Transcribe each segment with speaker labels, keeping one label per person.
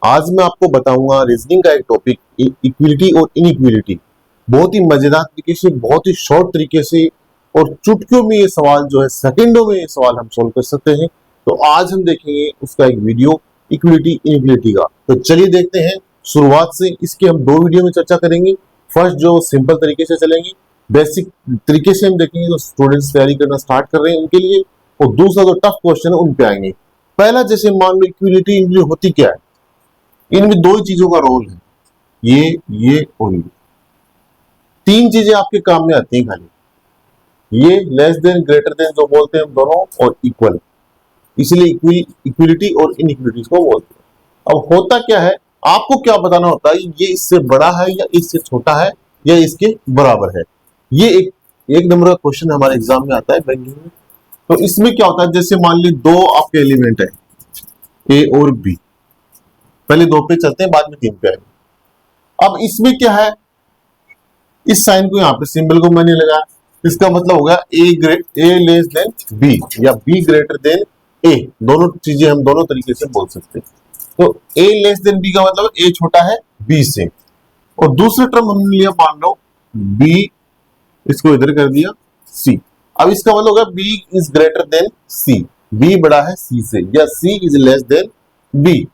Speaker 1: आज मैं आपको बताऊंगा रीजनिंग का एक टॉपिक, इक्विलिटी और इनइक्विलिटी। बहुत ही मजेदार तरीके से, बहुत ही शॉर्ट तरीके से और चुटकियों में ये सवाल जो है, सेकंडों में ये सवाल हम सोल्व कर सकते हैं। तो आज हम देखेंगे उसका एक वीडियो, इक्विलिटी इनइक्विलिटी का। तो चलिए देखते हैं शुरुआत से। इसके हम दो वीडियो में चर्चा करेंगे। फर्स्ट जो सिंपल तरीके से चलेंगे, बेसिक तरीके से हम देखेंगे, जो स्टूडेंट्स तैयारी करना स्टार्ट कर रहे हैं उनके लिए, और दूसरा जो टफ क्वेश्चन है उन पे आएंगे। पहला, जैसे मान लो इक्विलिटी इनइक्विलिटी होती क्या है। इनमें दो ही चीजों का रोल है, ये और ये। तीन चीजें आपके काम में आती हैं खाली, ये लेस देन, ग्रेटर देन जो बोलते हैं हम दोनों, और इक्वल। इसलिए इक्विलिटी और इनइक्विलिटी को बोलते हैं। अब होता क्या है, आपको क्या बताना होता है, ये इससे बड़ा है या इससे छोटा है या इसके बराबर है। ये एक नंबर का क्वेश्चन हमारे एग्जाम में आता है बैंकिंग में। तो इसमें क्या होता है, जैसे मान ली दो आपके एलिमेंट है, ए और बी। पहले दो पे चलते हैं, बाद में तीन पे आएंगे। अब इसमें क्या है, इस साइन को यहाँ पे सिंबल को मैंने लगाया, इसका मतलब होगा ए लेस देन बी या बी ग्रेटर देन ए। दोनों चीजें हम दोनों तरीके से बोल सकते हैं। तो ए लेस देन बी का मतलब ए छोटा है बी से, और दूसरे टर्म हमने लिया, मान लो बी, इसको इधर कर दिया सी। अब इसका मतलब होगा B is greater than C, B बड़ा है सी से, या C is less than B,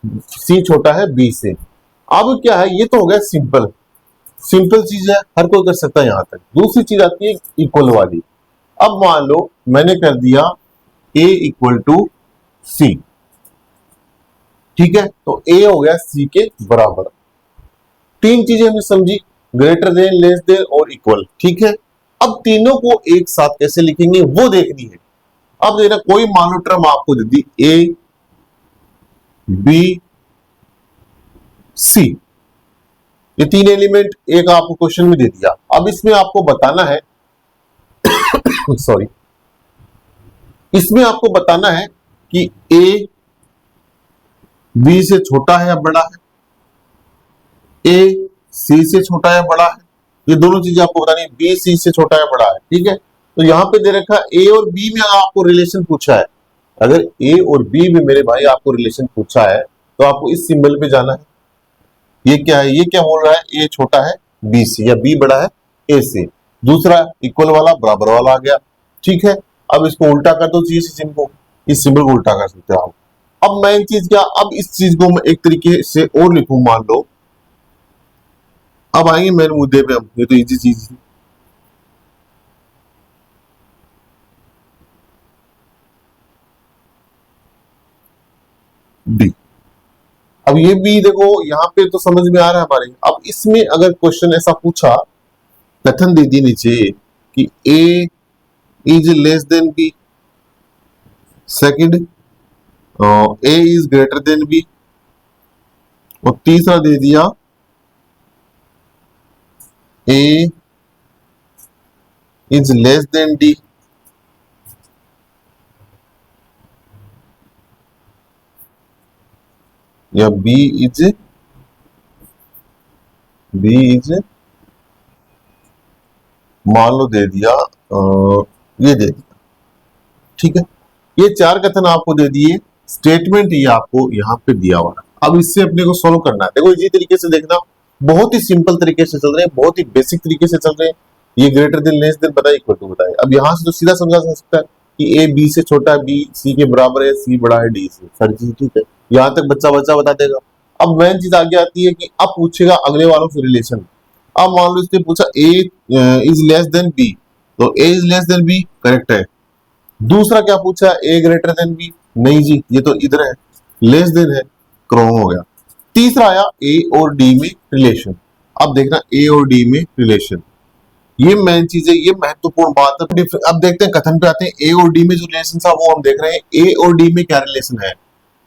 Speaker 1: C छोटा है बी से। अब क्या है, ये तो हो गया सिंपल सिंपल चीज है, हर कोई कर सकता है यहां तक। दूसरी चीज आती है इक्वल वाली। अब मान लो मैंने कर दिया a इक्वल टू सी, ठीक है, तो a हो गया c के बराबर। तीन चीजें हमने समझी, ग्रेटर देन, लेस देन और इक्वल, ठीक है। अब तीनों को एक साथ कैसे लिखेंगे वो देखनी है। अब देखना, कोई मान लो टर्म आपको दे दी a b c, ये तीन एलिमेंट एक आपको क्वेश्चन में दे दिया। अब इसमें आपको बताना है सॉरी, इसमें आपको बताना है कि ए बी से छोटा है या बड़ा है, ए सी से छोटा है बड़ा है। ये दोनों चीजें आपको बतानी है, बी सी से छोटा है बड़ा है, ठीक है। तो यहां पे दे रखा ए और बी में आपको रिलेशन पूछा है। अगर ए और बी में मेरे भाई आपको रिलेशन पूछा है तो आपको इस सिंबल पे जाना है। ये क्या है, ये क्या बोल रहा है, ए छोटा है बी से या बी बड़ा है ए से। दूसरा इक्वल वाला बराबर वाला आ गया, ठीक है। अब इसको उल्टा कर दो, इस सिंबल को उल्टा कर सकते हो आप। अब मेन चीज क्या, अब इस चीज को मैं एक तरीके से और लिखूं, मान लो। अब आएंगे मेन मुद्दे पे हम, ये तो इजी चीज है। डी, अब ये भी देखो यहाँ पे तो समझ में आ रहा है हमारे। अब इसमें अगर क्वेश्चन ऐसा पूछा, कथन दे दी नीचे कि a is less than b, second a is greater than b, और तीसरा दे दिया a is less than d, या बी इज मान लो दे दिया ये दे दिया, ठीक है। ये चार कथन आपको दे दिए, स्टेटमेंट ये आपको यहाँ पे दिया हुआ है। अब इससे अपने को सोल्व करना है। देखो इसी तरीके से देखना, बहुत ही सिंपल तरीके से चल रहे हैं, बहुत ही बेसिक तरीके से चल रहे हैं। ये ग्रेटर देन, लेस देन बताए, इक्वल टू बताए। अब यहाँ से तो सीधा समझा जा सकता है कि ए बी से छोटा है, बी सी के बराबर है, सी बड़ा है डी से, सारी चीज ठीक है। यहाँ तक बच्चा बता देगा। अब मेन चीज आगे आती है कि अब पूछेगा अगले वालों से रिलेशन। अब मान लो इसने पूछा a is less than b, तो a is less than b correct है। दूसरा क्या पूछा, ए ग्रेटर देन बी, नहीं जी ये तो इधर है, लेस देन है, रॉन्ग हो गया। तीसरा आया ए और डी में रिलेशन। अब देखना ए और डी में रिलेशन, ये मेन चीज है, ये महत्वपूर्ण बात है। अब देखते हैं कथन पे आते हैं। ए और डी में जो रिलेशन था वो हम देख रहे हैं। ए और डी में क्या रिलेशन है,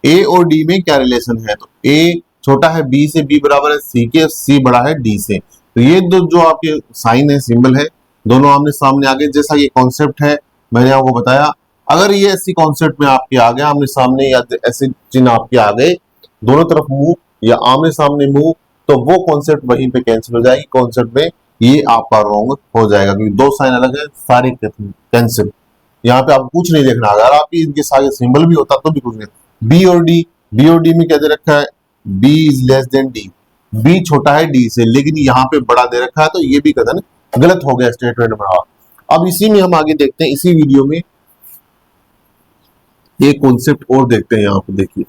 Speaker 1: ए और डी में क्या रिलेशन है, तो ए छोटा है बी से, बी बराबर है सी के, सी बड़ा है डी से। तो ये दो जो आपके साइन है, सिंबल है, दोनों आमने सामने आ गए। जैसा ये कॉन्सेप्ट है मैंने आपको बताया, अगर ये ऐसी कॉन्सेप्ट में आपके आ गए आमने सामने, या ऐसे चिन्ह आपके आ गए दोनों तरफ मुंह या आमने सामने मुंह, तो वो कॉन्सेप्ट वहीं पे कैंसिल हो जाएगी। कॉन्सेप्ट में ये आपका रॉन्ग हो जाएगा, क्योंकि दो साइन अलग है, सारे कैंसिल। यहाँ पे आपको कुछ नहीं देखना, अगर आप इनके सारे सिंबल भी होता तो भी कुछ नहीं। बी और डी में क्या दे रखा है, b is less then d, b छोटा है d से, लेकिन यहाँ पे बड़ा दे रखा है, तो ये भी कथन गलत हो गया स्टेटमेंट में। हाँ, अब इसी में हम आगे देखते हैं, इसी वीडियो में एक कॉन्सेप्ट और देखते हैं। यहाँ पे देखिए,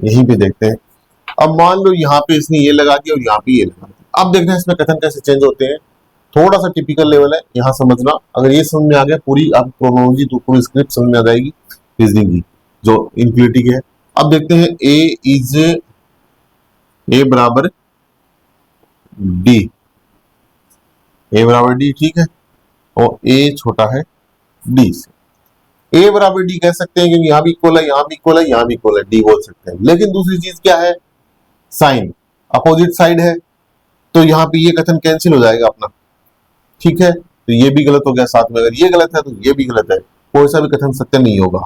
Speaker 1: यहीं पे देखते हैं। अब मान लो यहाँ पे इसने ये लगा दिया और यहाँ पे ये लगा दिया। अब देखते हैं इसमें कथन कैसे चेंज होते हैं। थोड़ा सा टिपिकल लेवल है, यहाँ समझना। अगर ये समझ में आ गया, पूरी आप क्रोनोलॉजी तो पूरी स्क्रिप्ट समझ में आ जाएगी रीजनिंग की जो इनक्विलिटी की है। अब देखते हैं ए बराबर डी, ए बराबर डी, ठीक है, और ए छोटा है डी से। ए बराबर डी कह सकते हैं क्योंकि यहाँ भी इक्वल है, यहाँ भी इक्वल है, यहाँ भी इक्वल है, डी बोल सकते हैं। लेकिन दूसरी चीज क्या है, साइन अपोजिट साइड है, तो यहाँ पे ये कथन कैंसिल हो जाएगा अपना, ठीक है। तो ये भी गलत हो गया साथ में, अगर ये गलत है तो ये भी गलत है, कोई सा भी कथन सत्य नहीं होगा।